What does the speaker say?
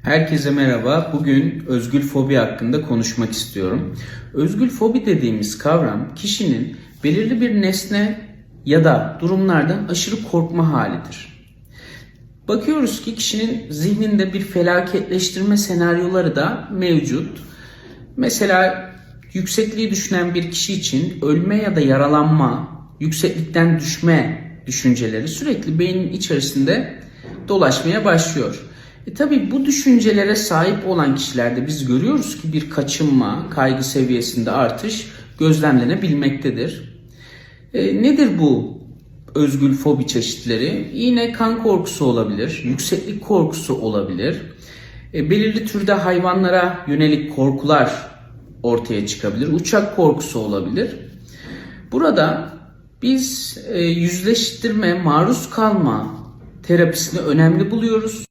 Herkese merhaba. Bugün özgül fobi hakkında konuşmak istiyorum. Özgül fobi dediğimiz kavram kişinin belirli bir nesne ya da durumlardan aşırı korkma halidir. Bakıyoruz ki kişinin zihninde bir felaketleştirme senaryoları da mevcut. Mesela yüksekliği düşünen bir kişi için ölme ya da yaralanma, yükseklikten düşme düşünceleri sürekli beynin içerisinde dolaşmaya başlıyor. Tabii bu düşüncelere sahip olan kişilerde biz görüyoruz ki bir kaçınma, kaygı seviyesinde artış gözlemlenebilmektedir. Nedir bu özgül fobi çeşitleri? Yine kan korkusu olabilir, yükseklik korkusu olabilir. Belirli türde hayvanlara yönelik korkular ortaya çıkabilir. Uçak korkusu olabilir. Burada biz yüzleştirme, maruz kalma terapisini önemli buluyoruz.